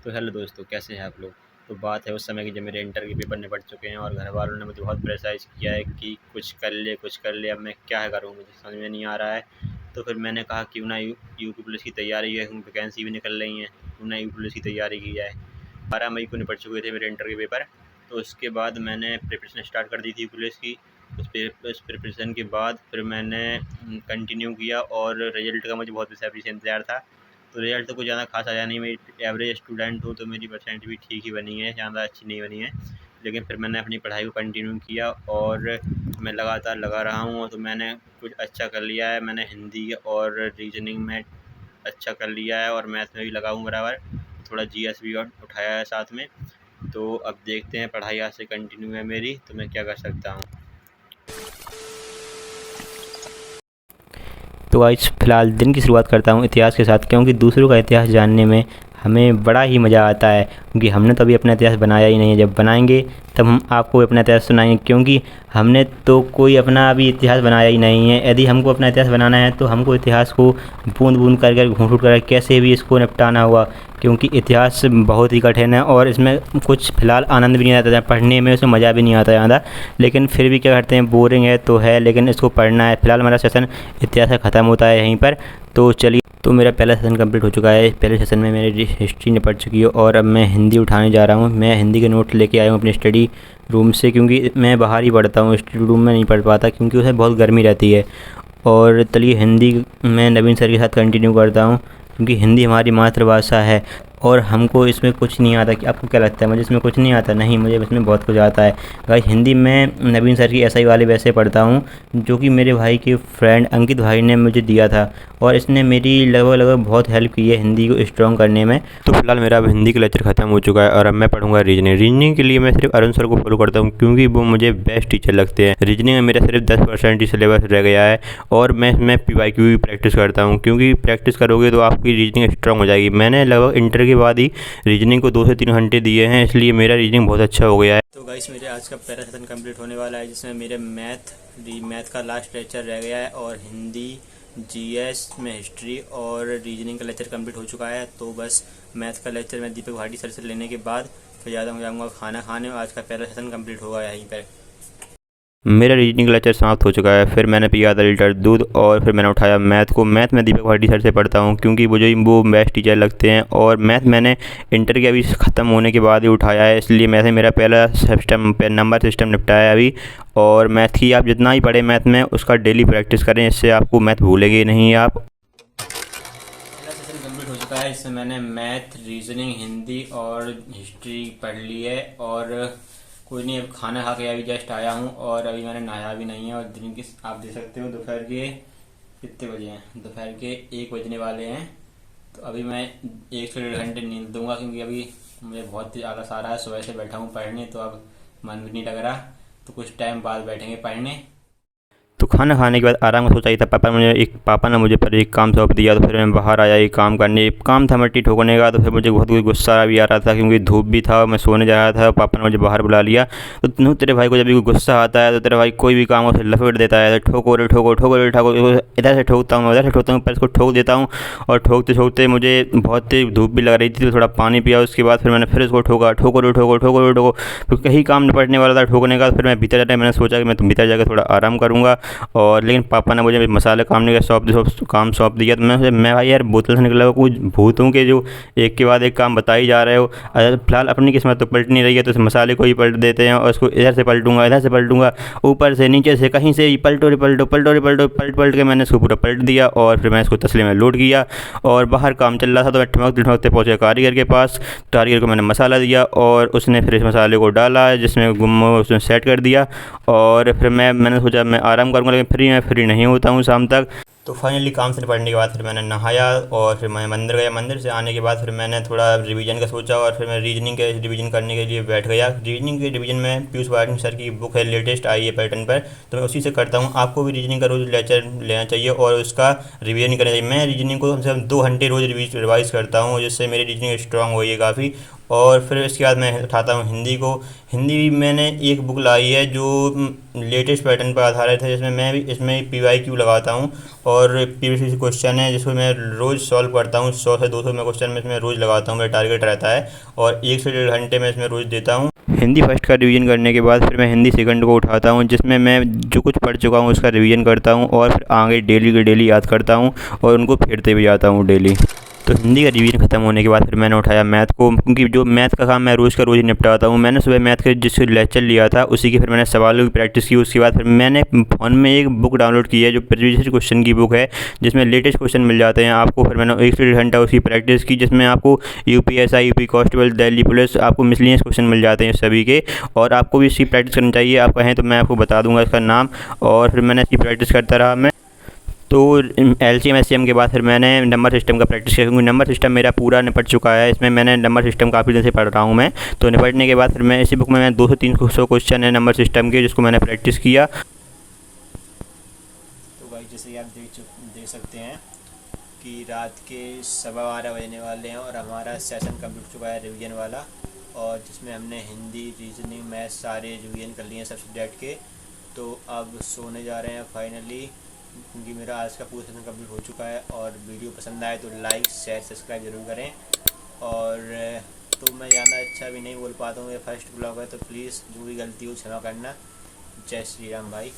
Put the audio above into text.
तो हेलो दोस्तों, कैसे हैं आप लोग। तो बात है उस समय की जब मेरे इंटर के पेपर निपट चुके हैं और घर वालों ने मुझे बहुत प्रेशराइज़ किया है कि कुछ कर ले। अब मैं क्या करूँ, मुझे समझ में नहीं आ रहा है। तो फिर मैंने कहा क्यों ना यूपी पुलिस की तैयारी है, वैकेंसी भी निकल रही हैं, क्यों ना यूपी पुलिस की तैयारी की जाए। 12 मई को निपट चुके थे मेरे इंटर के पेपर। तो उसके बाद मैंने प्रिपरेशन स्टार्ट कर दी थी पुलिस की। उस प्रिपरेशन के बाद फिर मैंने कंटिन्यू किया और रिज़ल्ट का मुझे बहुत बेसब्री से इंतज़ार था। तो रिज़ल्ट तो कुछ ज़्यादा ख़ास आया नहीं, मैं एवरेज स्टूडेंट हूँ, तो मेरी परसेंट भी ठीक ही बनी है, ज़्यादा अच्छी नहीं बनी है। लेकिन फिर मैंने अपनी पढ़ाई को कंटिन्यू किया और मैं लगातार लगा रहा हूँ, तो मैंने कुछ अच्छा कर लिया है। मैंने हिंदी और रीजनिंग में अच्छा कर लिया है और मैथ में भी लगा हूँ बराबर। थोड़ा जीएस भी और उठाया है साथ में। तो अब देखते हैं, पढ़ाई आज से कंटिन्यू है मेरी, तो मैं क्या कर सकता हूँ। तो आज फ़िलहाल दिन की शुरुआत करता हूँ इतिहास के साथ, क्योंकि दूसरों का इतिहास जानने में हमें बड़ा ही मज़ा आता है। क्योंकि हमने तो अभी अपना इतिहास बनाया ही नहीं है, जब बनाएंगे तब हम आपको अपना इतिहास सुनाएंगे। क्योंकि हमने तो कोई अपना अभी इतिहास बनाया ही नहीं है। यदि हमको अपना इतिहास बनाना है तो हमको इतिहास को बूंद बूंद कर घूंट घूंट कर कैसे भी इसको निपटाना होगा। क्योंकि इतिहास बहुत ही कठिन है और इसमें कुछ फ़िलहाल आनंद भी नहीं आता है पढ़ने में, उसमें मज़ा भी नहीं आता ज़्यादा। लेकिन फिर भी क्या करते हैं, बोरिंग है तो है, लेकिन इसको पढ़ना है। फ़िलहाल हमारा सेशन इतिहास का ख़त्म होता है यहीं पर। तो चलिए, तो मेरा पहला सेशन कंप्लीट हो चुका है। पहले सेशन में मेरी हिस्ट्री निपट चुकी है और अब मैं हिंदी उठाने जा रहा हूँ। मैं हिंदी के नोट लेके आया हूँ अपने स्टडी रूम से, क्योंकि मैं बाहर ही पढ़ता हूँ, स्टडी रूम में नहीं पढ़ पाता क्योंकि उसमें बहुत गर्मी रहती है। और चलिए, हिंदी मैं नवीन सर के साथ कंटिन्यू करता हूँ, क्योंकि हिंदी हमारी मातृभाषा है और हमको इसमें कुछ नहीं आता। कि आपको क्या लगता है मुझे इसमें कुछ नहीं आता? नहीं, मुझे इसमें बहुत कुछ आता है। भाई, हिंदी में नवीन सर की एसआई वाले वैसे पढ़ता हूँ, जो कि मेरे भाई के फ्रेंड अंकित भाई ने मुझे दिया था और इसने मेरी लगभग लगभग बहुत हेल्प की है हिंदी को स्ट्रॉन्ग करने में। तो फिलहाल मेरा अब हिंदी का लेक्चर ख़त्म हो चुका है और अब मैं पढ़ूंगा रीजनिंग। रीजनिंग के लिए मैं सिर्फ अरुण सर को फॉलो करता हूँ, क्योंकि वो मुझे बेस्ट टीचर लगते हैं। रीजनिंग में मेरा सिर्फ 10% ही सिलेबस रह गया है और मैं पीवाईक्यू भी प्रैक्टिस करता हूँ, क्योंकि प्रैक्टिस करोगे तो आपकी रीजनिंग स्ट्रॉन्ग हो जाएगी। मैंने लगभग इंटर के बाद ही रीजनिंग को 2 से 3 घंटे दिए हैं, इसलिए मेरा रीजनिंग बहुत अच्छा हो गया है। तो गाइस, मेरे आज का पहला सेशन कंप्लीट होने वाला है, जिसमें मेरे मैथ का लास्ट लेक्चर रह गया है और हिंदी, जीएस में हिस्ट्री और रीजनिंग का लेक्चर कंप्लीट हो चुका है। तो बस मैथ का लेक्चर मैं दीपक भाटी सर से लेने के बाद फिर ज़्यादा हो जाऊँगा खाना खाने और आज का पहला सेशन कंप्लीट होगा यहीं पर। मेरा रीजनिंग लेक्चर समाप्त हो चुका है। फिर मैंने पिया आधा लीटर दूध और फिर मैंने उठाया मैथ को। मैथ में दीपक भाटी सर से पढ़ता हूँ, क्योंकि मुझे वो बेस्ट टीचर लगते हैं और मैथ मैंने इंटर के अभी ख़त्म होने के बाद ही उठाया है, इसलिए मैथ में मेरा पहला सिस्टम नंबर सिस्टम निपटाया है अभी। और मैथ की आप जितना ही पढ़ें मैथ में, उसका डेली प्रैक्टिस करें, इससे आपको मैथ भूलेंगे नहीं आप। पहला सेशन कंप्लीट हो चुका है, इसमें मैंने मैथ, रीजनिंग, हिंदी और हिस्ट्री पढ़ ली है। और कोई नहीं, अब खाना खा के अभी जस्ट आया हूँ और अभी मैंने नहाया भी नहीं है। और दिन की आप देख सकते हो दोपहर के कितने बजे हैं, दोपहर के 1 बजने वाले हैं। तो अभी मैं 1 से 1.5 घंटे नींद दूंगा, क्योंकि अभी मुझे बहुत ही आलस आ रहा है। सुबह से बैठा हूँ पढ़ने, तो अब मन भी नहीं लग रहा। तो कुछ टाइम बाद बैठेंगे पढ़ने। तो खाना खाने के बाद आराम का सोचा ही था। पापा ने मुझे पर एक काम सौंप दिया, तो फिर मैं बाहर आया एक काम करने। एक काम था मिट्टी ठोकने का, तो फिर मुझे बहुत कुछ गुस्सा भी आ रहा था, क्योंकि धूप भी था और मैं सोने जा रहा था। पापा ने मुझे बाहर बुला लिया। तो तेरे भाई को जब भी कोई गुस्सा आता है तो तेरा भाई कोई भी काम उसे लपेट देता है, तो ठोको रे ठोको, ठोको रे ठोको। इधर से ठोकता हूँ, उधर से ठोकता हूँ, पर इसको ठोक देता हूँ। और ठोकते ठोकते मुझे बहुत तेज धूप भी लग रही थी, तो थोड़ा पानी पिया। उसके बाद फिर मैंने फिर इसको ठोका, ठोको रे ठोको, ठोको रे ठोको। तो कहीं काम निपटने वाला था ठोकने का। फिर मैं भीतर जाता, मैंने सोचा कि मैं तो भीतर जाकर थोड़ा आराम करूँगा। और लेकिन पापा ने मुझे मसाले कामने का काम सौंप दिया। तो मैं भाई यार, बोतल से निकला हुआ कुछ भूतों के जो एक के बाद एक काम बता ही जा रहे हो। अगर फिलहाल अपनी किस्मत तो पलट नहीं रही है, तो इस मसाले को ही पलट देते हैं और इसको इधर से पलटूंगा, इधर से पलटूंगा, ऊपर से नीचे से कहीं से ही पलटो रे पलटो, पलटो रे पलटो, पलट पलट के मैंने इसको पूरा पलट दिया। और फिर मैं इसको तसले में लोड किया और बाहर काम चल रहा था, तो मैं ठमकते ठमकते पहुँचा कारीगर के पास। कारीगर को मैंने मसाला दिया और उसने फिर इस मसाले को डाला, जिसमें गुम्मो उसने सेट कर दिया। और फिर मैंने सोचा मैं आराम करूँगा, लेकिन मैं फ्री नहीं होता हूँ शाम तक। तो फाइनली काम से निपटने के बाद फिर मैंने नहाया और फिर मैं मंदिर गया। मंदिर से आने के बाद फिर मैंने थोड़ा रिवीजन का सोचा और फिर मैं रीजनिंग के रिवीजन करने के लिए बैठ गया। रीजनिंग के रिवीजन में पीयूष वाटनी सर की बुक है, लेटेस्ट आई है पैटर्न पर, तो मैं उसी से करता हूँ। आपको भी रीजनिंग का रोज़ लेक्चर लेना चाहिए और उसका रिवीजन करना चाहिए। मैं रीजनिंग को कम से कम 2 घंटे रोज़ रिवाइज़ करता हूँ, जिससे मेरी रीजनिंग स्ट्रॉन्ग हुई है काफ़ी। और फिर इसके बाद मैं उठाता हूँ हिंदी को। हिंदी मैंने एक बुक लाई है जो लेटेस्ट पैटर्न पर आधारित है, जिसमें मैं भी इसमें PYQ लगाता हूँ और PVC क्वेश्चन है जिसको मैं रोज़ सॉल्व करता हूँ। 100 से 200 में क्वेश्चन में इसमें रोज़ लगाता हूँ, मेरा टारगेट रहता है और 1 से 1.5 घंटे में इसमें रोज़ देता हूँ। हिंदी फर्स्ट का रिवीजन करने के बाद फिर मैं हिंदी सेकंड को उठाता हूँ, जिसमें मैं जो कुछ पढ़ चुका हूँ उसका रिवीजन करता हूँ और फिर आगे डेली के डेली याद करता हूँ और उनको फेरते भी जाता हूँ डेली। तो हिंदी का रिवीजन ख़त्म होने के बाद फिर मैंने उठाया मैथ को, क्योंकि जो मैथ का काम मैं रोज़ का रोज़ ही निपटाता हूँ। मैंने सुबह मैथ का जिस लेक्चर लिया था उसी की फिर मैंने सवालों की प्रैक्टिस की। उसके बाद फिर मैंने फ़ोन में एक बुक डाउनलोड की है जो प्रीवियस क्वेश्चन की बुक है, जिसमें लेटेस्ट क्वेश्चन मिल जाते हैं आपको। फिर मैंने 1 से 1.5 घंटा उसकी प्रैक्टिस की, जिसमें आपको UPSI, UP constable, Delhi police, आपको मिसलिनियस क्वेश्चन मिल जाते हैं सभी के। और आपको भी इसकी प्रैक्टिस करनी चाहिए, आप कहें तो मैं आपको बता दूंगा इसका नाम। और फिर मैंने इसकी प्रैक्टिस करता रहा मैं। तो LCM SCM के बाद फिर मैंने नंबर सिस्टम का प्रैक्टिस किया, क्योंकि नंबर सिस्टम मेरा पूरा निपट चुका है। इसमें मैंने नंबर सिस्टम काफ़ी दिन से पढ़ रहा हूँ मैं। तो निपटने के बाद फिर मैं इसी बुक में मैं 200 से 300 क्वेश्चन है नंबर सिस्टम के, जिसको मैंने प्रैक्टिस किया। तो भाई जैसे कि आप देख सकते हैं कि रात के 12:15 बजने वाले हैं और हमारा सेशन कंप्लीट हो चुका है रिवीजन वाला, और जिसमें हमने हिंदी, रीजनिंग, मैथ सारे रिवीजन कर लिए हैं सब सब्जेक्ट के। तो अब सोने जा रहे हैं फाइनली, क्योंकि मेरा आज का पूरा सेशन कंप्लीट हो चुका है। और वीडियो पसंद आए तो लाइक, शेयर, सब्सक्राइब ज़रूर करें। और तो मैं ज़्यादा अच्छा भी नहीं बोल पाता हूँ, ये फर्स्ट ब्लॉग है तो प्लीज़ जो भी गलती हो क्षमा करना। जय श्री राम भाई।